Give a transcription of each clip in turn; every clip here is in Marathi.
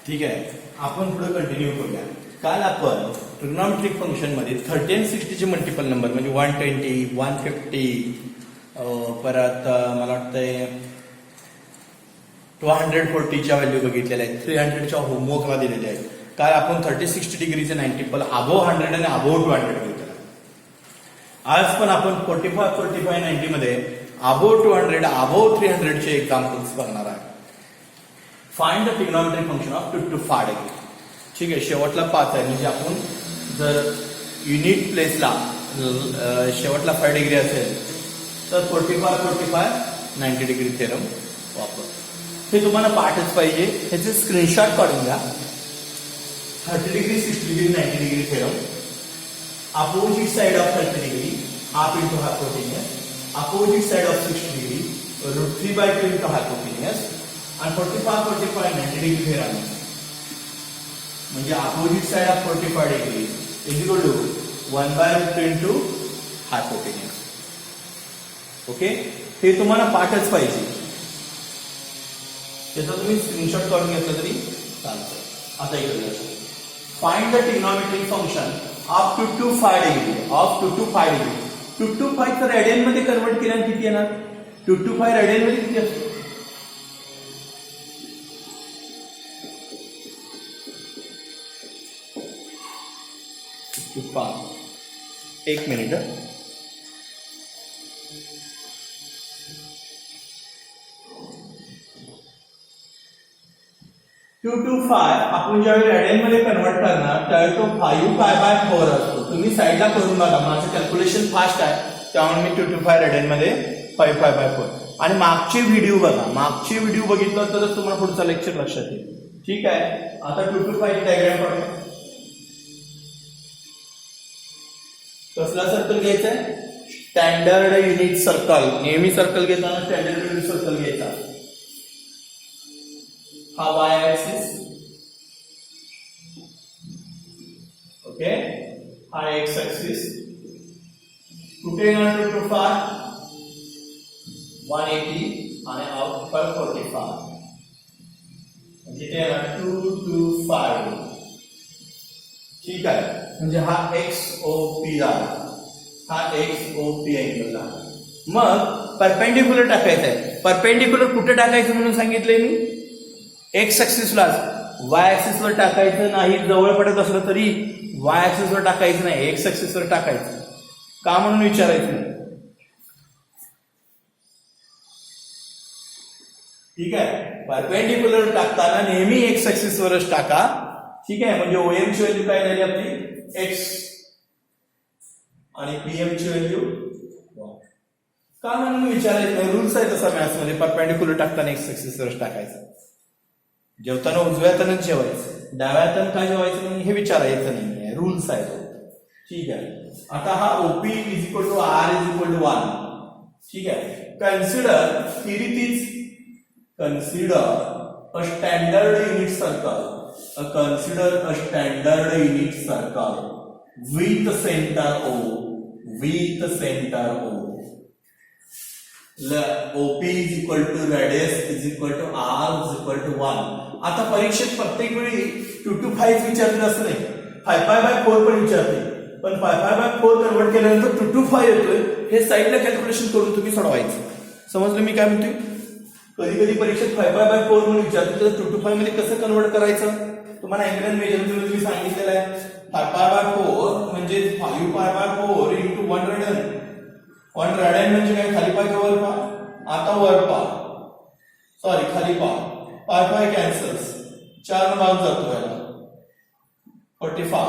ठीक आहे, आपण पुढे कंटिन्यू करूया. काल आपण ट्रिग्नॉमेट्रिक फंक्शन मध्ये 30 आणि 60 चे मल्टिपल नंबर म्हणजे 120, 150 परत मला वाटतंय 240च्या व्हॅल्यू बघितलेल्या आहेत, 300च्या होमवर्कला दिलेल्या आहेत. काल आपण 30-60 डिग्रीचे 90 अबोव्ह 100 आणि अबोव्ह 200 बघितलं. आज पण आपण 45-90 मध्ये अबोव्ह 200 अबोव्ह 300 चे एक्झाम्पल्स बघणार आहे. Find the trigonometric function of 2 to 5 degree. ठीक आहे, शेवटला 5 आहे म्हणजे आपण जर युनिट प्लेसला शेवटला 5 डिग्री असेल तर 45 90 डिग्री थेरम वापर. हे तुम्हाला पाठच पाहिजे, ह्याचे स्क्रीनशॉट काढून घ्या. 30 degree 60 degree 90 degree theorem, opposite side of 30 degree half into hypotenuse, opposite side of 60 degree √3/2 into hypotenuse आणि 45 90 डिग्री थेरम म्हणजे opposite side of 45 degree is equal to 1/√2 into hypotenuse. Okay, हे तुम्हाला पाठच पाहिजे. त्याचा तुम्ही स्क्रीनशॉट काढून घेतला तरी चालतं. आता इकडे find the trigonometric function of 2 to 5 degree of 2 to 5 degree. 2 to 5 तर रेडियन मध्ये कन्वर्ट केल्याने किती येणार? 2 to 5 रेडियन मध्ये किती असतो? एक मिनिट. टू टू 5 आपण ज्यावेळी रेडियन मध्ये कन्वर्ट करणार त्यावेळी तो 5π/4 असतो. तुम्ही साईडला करून बघा, माझं कॅल्क्युलेशन फास्ट आहे त्यामुळे मी 2 to 5 रेडियन मध्ये 5π/4. आणि मागचे व्हिडिओ बघा, मागचे व्हिडिओ बघितलं तरच तुम्हाला पुढचा लेक्चर लक्षात येईल. ठीक आहे, आता 2 to 5 डायग्राम काढूया. कसला सर्कल घ्यायचा आहे? Standard unit circle. नेहमी सर्कल घेताना स्टँडर्ड युनिट सर्कल घ्यायचा. हा y ऍक्सिस, ओके, हा x ऍक्सिस. कुठे येणार 2 to 5? 180 आणि आउट पर 45 म्हणजे ते येणार 2 to 5. ठीक आहे, म्हणजे हा XOP झाला, हा XOP अँगल झाला. मग परपेंडिक्युलर टाकायचं आहे. परपेंडिक्युलर कुठे टाकायचं म्हणून सांगितलंय मी? एक्स ऍक्सिसला. वाय ऍक्सिसवर टाकायचं नाही, जवळ पडत असलं तरी वाय ऍक्सिसवर टाकायचं नाही, एक्स ऍक्सिसवर टाकायचं. का म्हणून विचारायचं नाही. ठीक आहे, परपेंडिक्युलर टाकताना नेहमी एक्स ऍक्सिसवरच टाका. ठीक आहे, म्हणजे OM ची व्हॅल्यू काय झाली आपली? एक्स आणि PM ची व्हॅल्यू का म्हणून विचारायचं नाही. रूल्स आहे तसा मॅथ्स मध्ये, परपेंडिक्युलर टाकताना एक्स ऍक्सिसवरच टाकायचं. जेवताना उजव्या हातानेच जेवायचं, डाव्या हाताने काय जेवायचं नाही हे विचारायचं नाही, रूल्स आहे तो. ठीक आहे, आता हा OP is equal to R is equal to 1. ठीक आहे, कन्सिडर थिअरी तीच, consider a standard unit circle. Consider a standard unit circle with center O. With center O. OP is equal to radius is equal to R is equal to 1. आता परीक्षेत प्रत्येक वेळी 2 to 5 विचारले असं नाही, 5π/4 पण विचारते. पण 5π/4 कन्वर्ट केल्यानंतर 2 to 5 येतोय हे साईडला कॅल्क्युलेशन करून तुम्ही सोडवायचं. समजलं मी काय म्हणतोय? कधी कधी परीक्षेत 5π/4 म्हणून विचारते, तर 2 to 5 मध्ये कसं कन्वर्ट करायचं तुम्हाला अँगल मेजरमेंट मी सांगितलेलं आहे. 5π/4 म्हणजे 5π/4 इंटू 1 रेडियन. 1 रेडियन म्हणजे काय? खाली पाय वर पा, आता वर पा, सॉरी खाली पा, 5 कॅन्सल्स, 4 भाग जातो याला, 45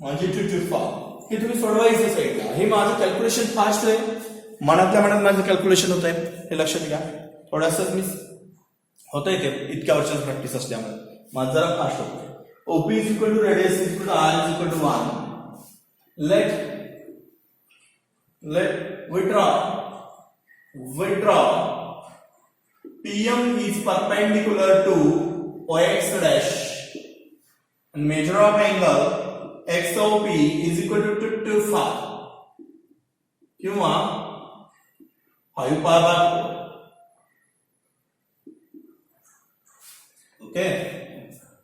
म्हणजे 225. हे तुम्ही सोडवायचं साईडला. हे माझं कॅल्क्युलेशन फास्ट आहे, मनातल्या मनात माझं कॅल्क्युलेशन होत आहे, हे लक्षात घ्या. थोडंसं मी होत आहे ते इतक्या वर्षाचं प्रॅक्टिस असल्यामुळे माझं जरा फास्ट होतं. OP is equal to radius is equal to R is equal to 1. Let withdraw PM is perpendicular to OX dash and measure of angle XOP is equal to 2 to 5 किंवा 5π/4. ओके,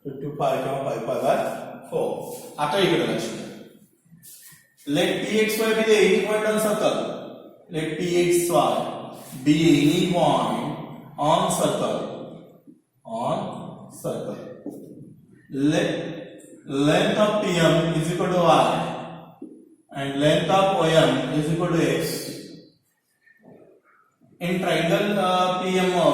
55 किंवा 5/4. आता इकडे लक्ष द्या. Let pxy be the any point on circle. Let pxy be any point on circle. On circle. Let length of PM is equal to y and length of OM is equal to x. In triangle PMO,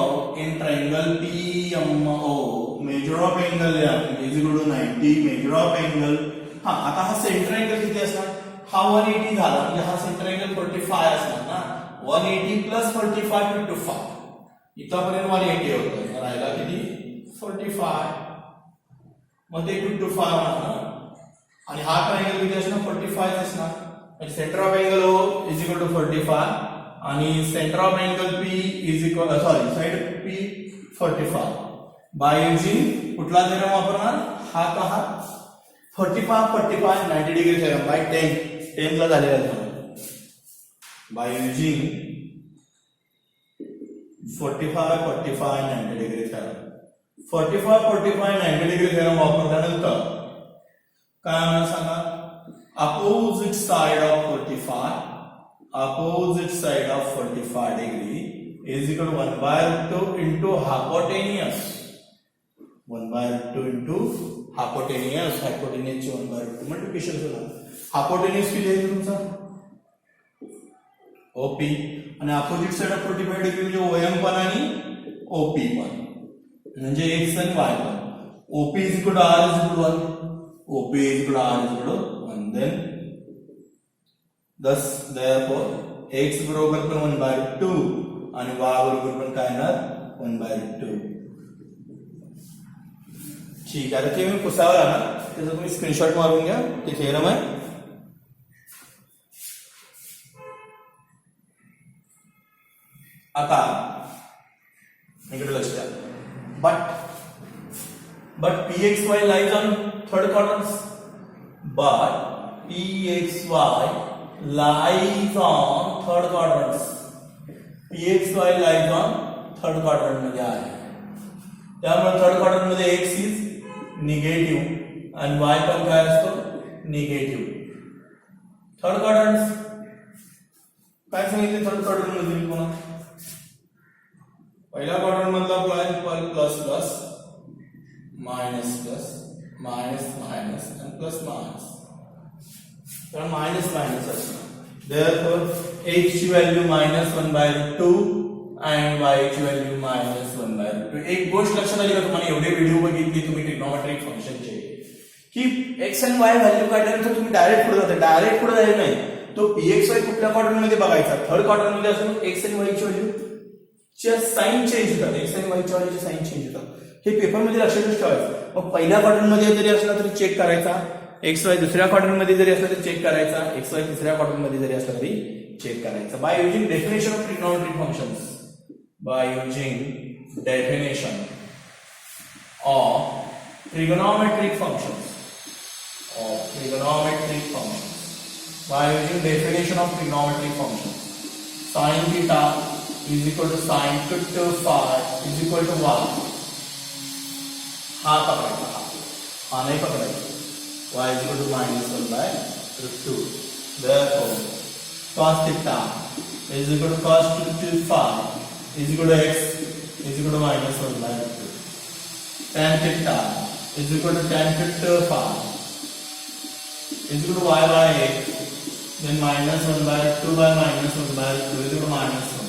measure of angle M is equal to 90. Measure of angle आता हा सेंटर अँगल किती असणार? हा 180 झाला म्हणजे हा सेंटर अँगल 45 असणार ना. 180 प्लस 45 55. इथपर्यंत 180 होतं. राहिला किती? 45. मग ते 55 होणार ना. आणि हा ट्रायंगल किती असणार? 45 असणार. म्हणजे centre of angle O is equal to 45 आणि centre of angle P is equal side P 45. By using कुठला थेरम वापरणार? हा का हा 45 45 90 डिग्री थेरम बाय 10 ला झालेला आहे. By using 45 45 90 degree theorem. 45 45 90 degree theorem वापरल्यानंतर काय होणार सांगा? Opposite side of 45 degree is equal to 1/2 into hypotenuse. 1/2 into hypotenuse. हायपोटेन्यूसचे 1/2 मल्टिप्लिकेशन होणार. हायपोटेन्यूस किती आहे तुमचा? OP. आणि अपोजिट साइड ऑफ 45 डिग्री म्हणजे OM पण आणि OP पण म्हणजे x आणि y पण. OP is equal to R is equal to 1. OP is equal to R is equal to 1. Then thus therefore x बरोबर पण 1/2 आणि y बरोबर पण काय येणार? 1/2. ठीक आहे. ते मी पुसावर आला त्याचा तुम्ही स्क्रीनशॉट मारून घ्या. ते थेरम आहे. आता इकडे लक्ष द्या. but pxy lies on third quadrants. But pxy lies on third quadrants. pxy lies on third quadrant मध्ये आहे. त्यामुळे थर्ड क्वाड्रंट मध्ये x इज निगेटिव्ह आणि y पण काय असतो? निगेटिव्ह. थर्ड क्वाड्रंट काय सांगितले? थर्ड क्वाड्रंट मध्ये कोणा? पहिल्या क्वाड्रंट मधला plus plus minus plus minus minus आणि प्लस मायनस. तर मायनस मायनस असणार. therefore x ची व्हॅल्यू -1/2 and y ची व्हॅल्यू -1/2. एक गोष्ट लक्षात आली का तुम्हाला? एवढे व्हिडिओ बघितली तुम्ही ट्रिग्नोमेट्रिक फंक्शनचे की x आणि y व्हॅल्यू काढल्यानंतर तुम्ही डायरेक्ट पुढे जाता. डायरेक्ट पुढे जायचं नाही. तो pxy कुठल्या क्वाड्रंट मध्ये बघायचा? थर्ड क्वाड्रंट मध्ये असून x आणि y ची व्हॅल्यू च्या साइन चेंज होतात. x आणि y च्या व्हॅल्यूचे साइन चेंज होतात. हे पेपर मध्ये लक्षात ठेवायचं. मग पहिल्या क्वाड्रंट मध्ये जरी असला तरी चेक करायचा. xy दुसऱ्या क्वाड्रंट मध्ये जरी असला तरी चेक करायचा. xy तिसऱ्या क्वाड्रंट मध्ये जरी असला तरी चेक करायचा. By using definition of trigonometric functions. By using definition of trigonometric functions. By using definition of trigonometric functions, sin theta is equal to sin 2π is equal to 1. हा पकडायचा. हा नाही पकडायचा. y is equal to -1/2. Therefore, cos theta is equal to cos 2π is equal to x is equal to -1/2. Tan theta is equal to tan 2π is equal to y by x. Then -1/2 by -1/2 is equal to -1.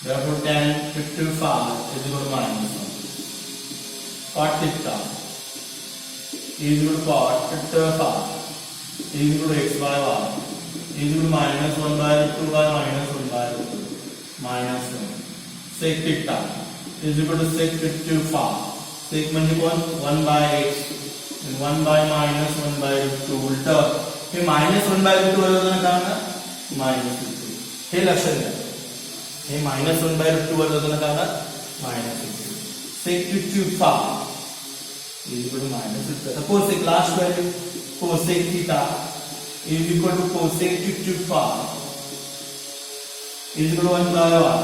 Therefore tan 2π is equal to -1. Cot theta is equal to cot 2π is equal to x by y is equal to -1/2 by -1/2. -1. Sec theta is equal to sec 2π. Sec म्हणजे कोण? 1/x and 1 by -1/2. उलट हे -1/2 वर जाताना काय होणार? -2. हे लक्षात घ्या. हे -1/2 वर जाताना काय होणार? -2. Sec 2π is equal to -2. Cosec last value. Cosec theta is equal to cosec 2π is equal to 1 by y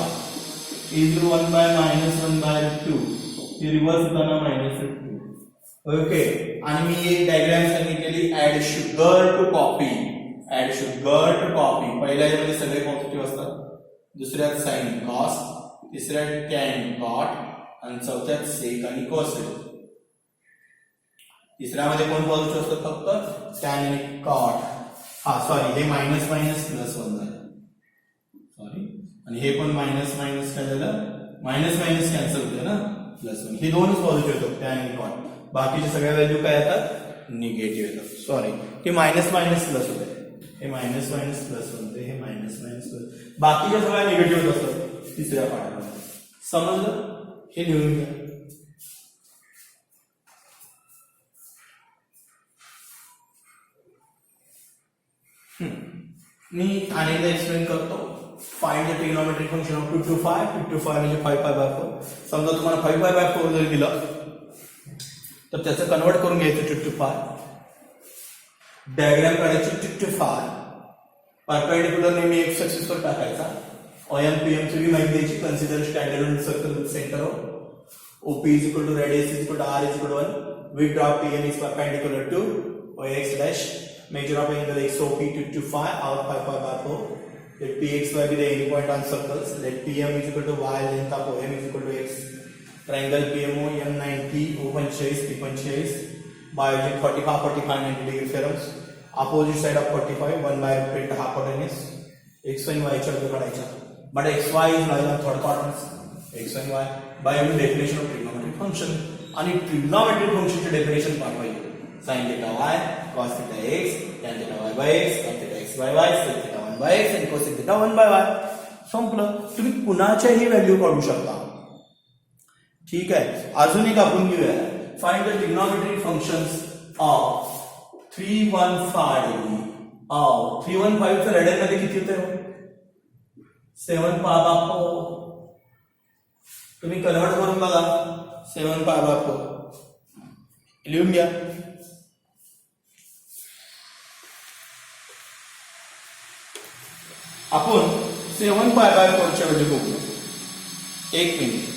is equal to 1 by -1/2. ये रिवर्स होता ना -2. ओके. आणि मी एक डायग्राम सांगितलेली add sugar to coffee. Add sugar to coffee. पहिल्या यामध्ये सगळे पॉझिटिव्ह असतात, दुसऱ्यात साइन कॉस, तिसऱ्यात टॅन कॉट आणि चौथ्यात सेक आणि कोसेक. तिसऱ्यामध्ये कोण पॉझिटिव्ह असतात? फक्त टॅन आणि कॉट. हा सॉरी, हे मायनस मायनस प्लस 1 झालं. सॉरी, आणि हे पण मायनस मायनस काय झालं? मायनस मायनस कॅन्सल होते ना, प्लस 1. हे दोनच पॉझिटिव्ह येतात, टॅन आणि कॉट. बाकीच्या सगळ्या व्हॅल्यू काय येतात? निगेटिव्ह येतात. सॉरी, हे मायनस मायनस प्लस होते, हे मायनस मायनस प्लस होते, हे मायनस मायनस प्लस. बाकीच्या सगळ्या निगेटिव्ह असतात तिसऱ्या पाठामध्ये. समजलं? हे लिहून घ्या. मी अनेकदा एक्सप्लेन करतो. Find the trigonometric function of 2 to 5. 2 to 5 म्हणजे 5 pi by 4. समजा तुम्हाला 5 pi by 4 जर दिलं तर त्याचं कन्वर्ट करून घ्यायचं 2 to 5. डायग्राम काढायची 2 to 5. परपेंडिक्युलर नेहमी एक्स ऍक्सिस वर टाकायचा. OM PM ची भी माहिती द्यायची. Consider standard circle with centre OP is equal to radius is equal to R is equal to 1. With drop TN is perpendicular to OX dash. Measure of angle XOP 2 to 5 out 5 pi by 4. Let PXY be the end point on circles. Let PM is equal to Y, length of OM is equal to X. Triangle PMO M90 O45 P45 by 45 45 90 degree theorems. Opposite side of 45 1 by print half hypotenuse. X and Y च्या काढायच्या. But XY is lying on third quadrant. X and Y by definition of trigonometric function. आणि trigonometric function चे definition पाहिजे. Sin theta y, cos theta x, tan theta y by x, tan theta x by y, sec theta 1 by x, and cosec theta 1 by y. संपलं. तुम्ही कुणाच्याही व्हॅल्यू काढू शकता. ठीक आहे. अजून एक आपण घेऊया. Find the trigonometric functions of 315 degree. 315 चं रेडियन मध्ये किती होते? 7 pi by 4. तुम्ही कन्वर्ट करून बघा. 7 pi by 4 लिहून घ्या. आपण 7 pi by 4 च्या व्हॅल्यू बघू. एक मिनिट.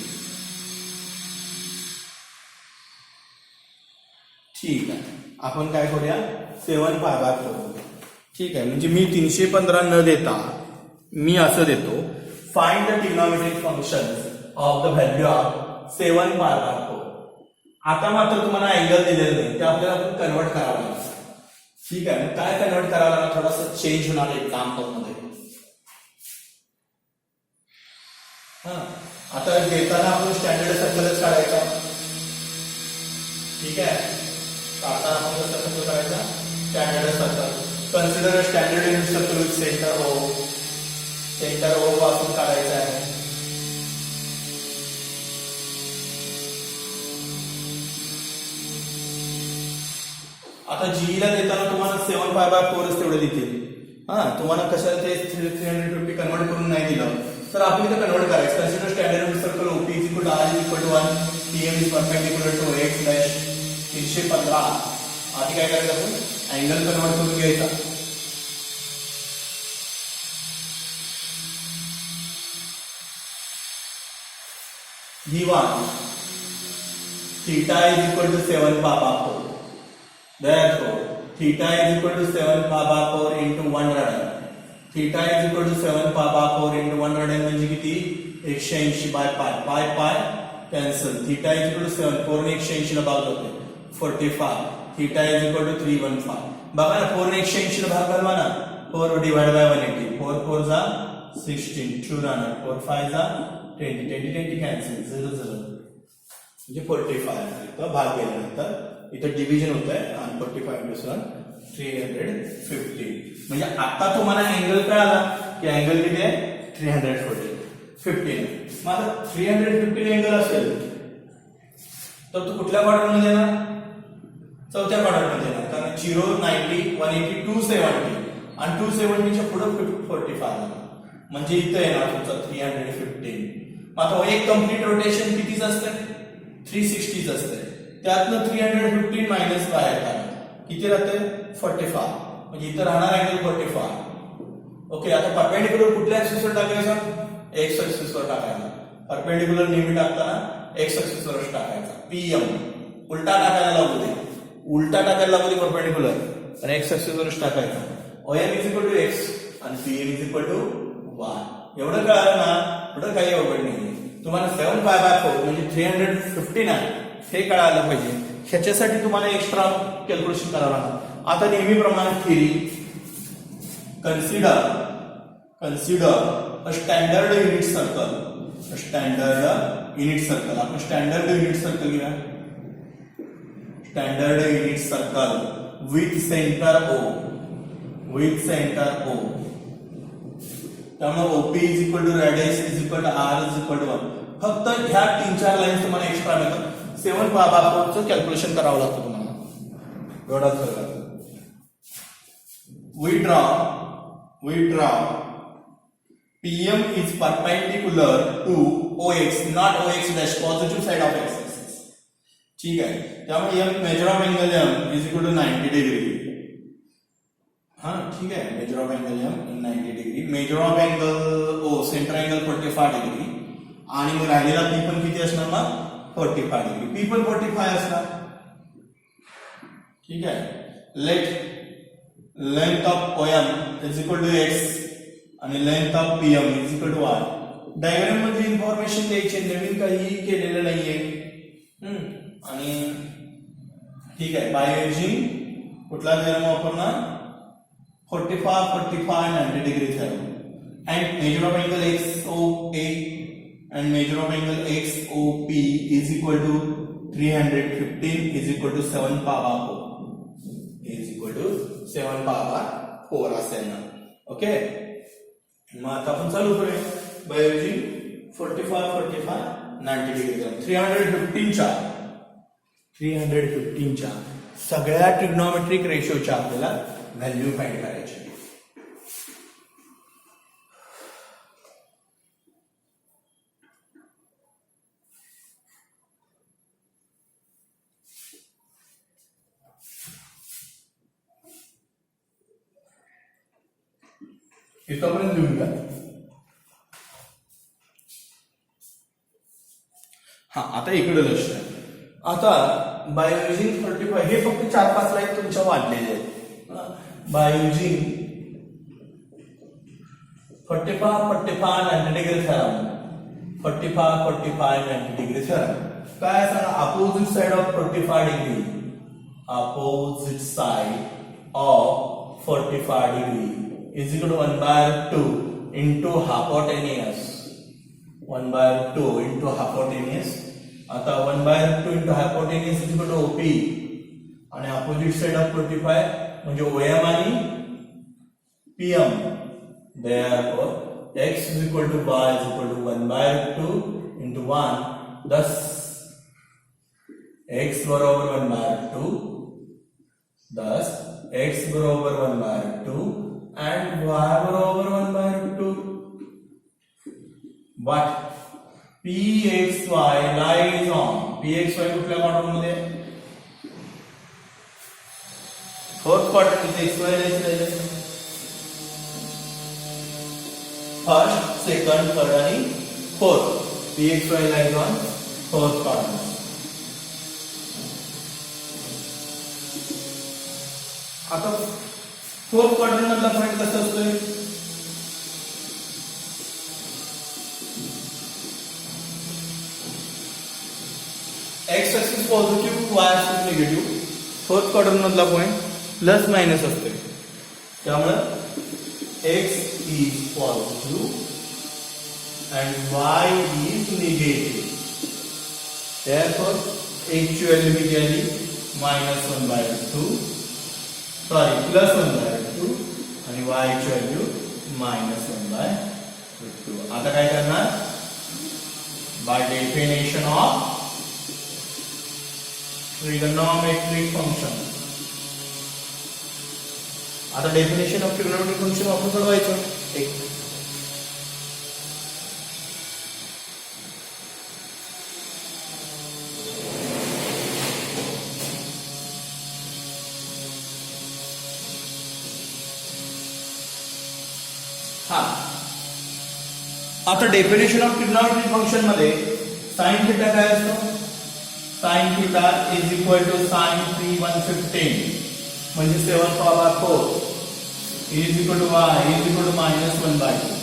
ठीक आहे, आपण काय करूया? 7 pi by 4. ठीक आहे, म्हणजे मी 315 न देता मी असं देतो. Find the trigonometric functions of the value of 7 pi by 4. आता मात्र तुम्हाला अँगल दिलेलं नाही, ते आपल्याला कन्वर्ट करावं लागेल. ठीक आहे, काय कन्वर्ट करावं लागेल? थोडासा चेंज होणार एक्झाम्पल मध्ये. आता देताना आपण स्टँडर्ड सर्कलच काढायचा. ठीक आहे, काढताना आपण कसं सर्कल काढायचा? Standard circle. Consider standard unit circle with centre O. Centre O पासून काढायचा आहे. आता G ला देताना तुम्हाला 7 pi by 4 तेवढे देतील. तुम्हाला कशाला ते 350 कन्वर्ट करून नाही दिलं तर आपण इथे कन्वर्ट करायचं. Consider standard unit circle OP is equal to R is equal to 1. PM is perpendicular to X dash. 315. आधी काय करायचं? आपण अँगल कन्वर्ट करून घ्यायचा. V1 theta is equal to 7 pi by 4. Therefore, theta is equal to 7 pi by 4 into 1 radian. Theta is equal to 7 pi by 4 into 1 radian म्हणजे किती? 180 by pi. Pi pi cancel. Theta is equal to 7. 4 ने 180 ला भाग होते 45. Theta is equal to 315. बघा ना, 4 ने 180 ला भाग घालवा ना. 4 divided by 180. 4 4 जा 16. 2 राहणार. 4 5 जा 20. 20 cancel. 0 0 म्हणजे 45. इथं भाग गेल्यानंतर इथं डिव्हिजन होत आहे आणि 45 दुसरा 350. म्हणजे आता तुम्हाला अँगल कळाला की अँगल किती आहे? 315. मग आता 315 अँगल असेल तर तू कुठल्या क्वाड्रंटमध्ये येणार? चौथ्या क्वाड्रंटमध्ये येणार. कारण 0 90 180 270 आणि 270 च्या पुढे 45 म्हणजे इथं येणार तुमचा 315. मग आता एक कम्प्लीट रोटेशन कितीच असतं? 360 असते. त्यातनं 315 मायनस बाहेर काढा किती राहते? 45. म्हणजे इथं राहणार अँगल 45. ओके, आता परपेंडिक्युलर कुठल्या ऍक्सिसवर टाकायचा? एक्स ऍक्सिसवर टाकायचा. परपेंडिक्युलर नेहमी टाकताना एक्स ऍक्सिसवरच टाकायचा. PM उलटा टाकायला लागू दे, उलटा टाकायला लागू दे परपेंडिक्युलर, आणि एक्स ऍक्सिसवरच टाकायचा. OM is equal to x आणि PM is equal to y. एवढं कळालं ना, एवढं काही अवघड नाही. तुम्हाला 7π/4 म्हणजे 315 आहे हे कळायला पाहिजे. ह्याच्यासाठी तुम्हाला एक्स्ट्रा कॅल्क्युलेशन करावं लागणार. आता नेहमीप्रमाणे theory, consider a standard unit circle, standard unit circle. आपण स्टँडर्ड युनिट सर्कल घेऊया. Standard unit circle with centre O, त्यामुळे OP is equal to radius is equal to R is equal to 1. फक्त ह्या 3-4 लाईन्स तुम्हाला एक्स्ट्रा मिळतात. 7π/4 कॅल्क्युलेशन करावं लागतं तुम्हाला. एवढाच फरक. We draw PM is perpendicular to OX, not OX dash, positive side of X axis. ठीक आहे. त्यामुळे M major of angle M is equal to 90 degree. हाँ ठीक है, major of angle M in 90 degree, major of angle O centre angle 45 degree, आणि मग राहिलेला P पण किती असणार मग 45 डिग्री. P पण 45 असणार. ठीक आहे. Length of OM is equal to X आणि length of PM is equal to Y. Diagram मध्ये इन्फॉर्मेशन द्यायची, नवीन काही केलेलं नाहीये. आणि ठीक आहे, बाय युजिंग कुठला थेरम वापरणार, 45 90 degree theorem. And major of angle XOA and measure of angle XOP is equal to 315 is equal to 7π/4 is equal to 7π/4 असेल ना. ओके, मग आता आपण चालू करूया. बाय युजिंग 45 90 डिग्री 315च्या सगळ्या ट्रिग्नोमेट्रिक रेशोच्या आपल्याला व्हॅल्यू फाइंड करायची. इथपर्यंत लिहून घ्या. हा, आता इकडे लक्ष द्या. आता बाय युजिंग 45 हे फक्त 4-5 लाईन तुमच्या वाढलेले आहेत. Bye using 45 90 degree theorem, 45 90 degree theorem काय सांगा, opposite side of 45 degree, opposite side of 45 degree is equal to 1/2 into hypotenuse. 1/2 into hypotenuse. आता 1/2 into hypotenuse is equal to OP आणि opposite side of 45 म्हणजे OM आणि PM. Therefore X is equal to Y is equal to 1/2 into 1. Thus X बरोबर 1/2. Thus X बरोबर 1/2 and Y बरोबर 1/2. But PXY lies on, PXY कुठल्या क्वाड्रंट मध्ये, फोर्थ क्वाड्रंट मध्ये XY लिहायचं. फर्स्ट, सेकंड, थर्ड आणि fourth. PXY lies on fourth quadrant. आता फोर्थ क्वाड्रंट मधला पॉइंट कसा असतोय, x axis positive, Y axis negative. Fourth quadrant मधला पॉइंट प्लस मायनस असतोय. त्यामुळे x is positive and Y is negative. therefore x ची व्हॅल्यू किती आली, -1/2, सॉरी +1/2 आणि y ची व्हॅल्यू -1/2. आता काय करणार, by definition of trigonometric function. आता डेफिनेशन ऑफ ट्रिगोनोमेट्रिक फंक्शन वापरून सोडवायचं. एक आता डेफिनेशन ऑफ ट्रिग्नोमेट्रिक फंक्शन मध्ये साइन थीटा काय असतो, sine theta is equal to sine 3 115 म्हणजे 7/4 is equal to y is equal to -1/2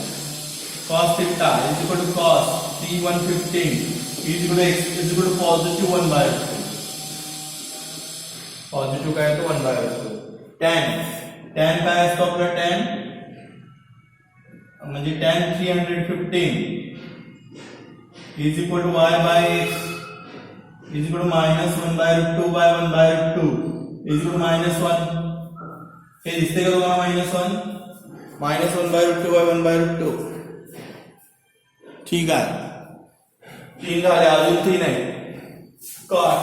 cos theta is equal to cos 3 115 is equal to x is equal to positive 1/2 positive काय तो 1/2 tan काय असतो आपला tan म्हणजे tan 315 is equal to y by x is equal to -1/2 by 1/2 is equal to -1 हे दिसते का तुम्हाला -1 -1/2 by 1/2 ठीक आहे 3 झाले अजून 3 आहे cot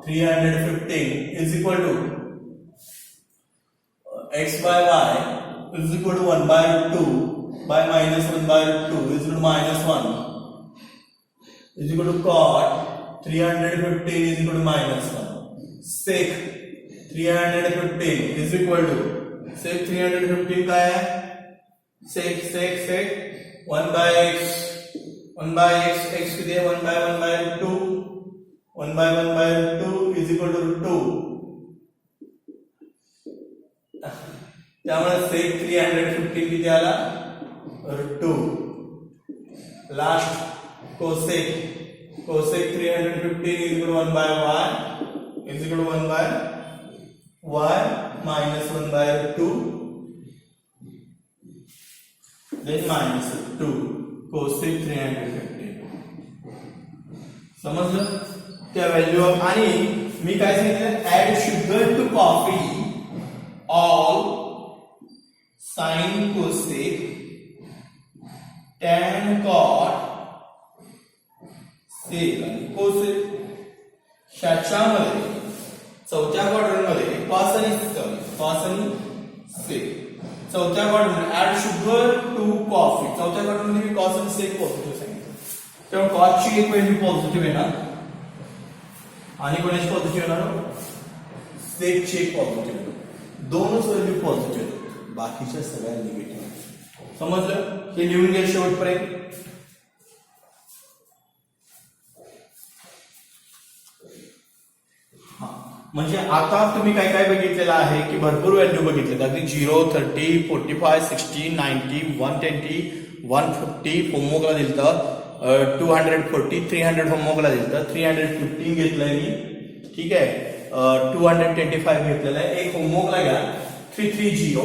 315 is equal to x by y is equal to 1/2 by -1/2 is equal to -1 is equal to cot 315 is equal to -1 sec 315 is equal to sec 315 काय आहे sec 1 by x x किती आहे 1 by 1/2 1 by 1/2 is equal to √2 त्यामुळे sec 315 किती आला √2 last cosec 315 is equal to 1 by y is equal to 1 by y minus 1/2 then minus 2 cosec 315 समजलं त्या व्हॅल्यू ऑफ आणि मी काय सांगितलं add sugar to coffee all sine cosec tan cot sec आणि कोसेक ह्याच्यामध्ये चौथ्या क्वाड्रंट मध्ये कॉस आणि सेक चौथ्या quadrant add sugar to coffee चौथ्या क्वाड्रंट मध्ये मी कॉस आणि सेक पॉझिटिव्ह सांगितलं तेव्हा कॉसची एक व्हॅल्यू पॉझिटिव्ह येणार आणि कोणाची पॉझिटिव्ह येणार सेकची एक पॉझिटिव्ह दोनच व्हॅल्यू पॉझिटिव्ह बाकीच्या सगळ्या निगेटिव्ह समजलं हे लिहून घ्या शेवटपर्यंत म्हणजे आता तुम्ही काय काय बघितलेलं आहे की भरपूर व्हॅल्यू बघितले अगदी 0 30 45 60 90 120 150 होमवर्कला दिलतं 240 300 होमवर्कला दिलतं 315 घेतलंय मी ठीक आहे 225 घेतलेलं आहे एक होमवर्कला घ्या 330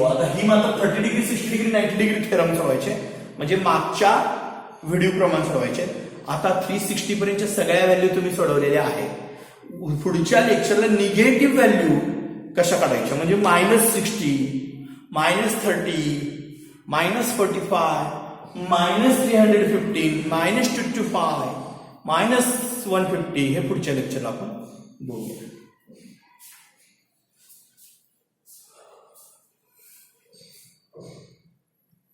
आता ही मात्र 30 डिग्री 60 डिग्री 90 डिग्री थेरम सोडवायचे म्हणजे मागच्या व्हिडिओ प्रमाणे सोडवायचे आता 360 पर्यंतच्या सगळ्या व्हॅल्यू तुम्ही सोडवलेल्या आहेत पुढच्या लेक्चरला निगेटिव्ह व्हॅल्यू कशा काढायच्या म्हणजे -60 -30 -45 -315 -25 -150 हे पुढच्या लेक्चरला आपण बघूया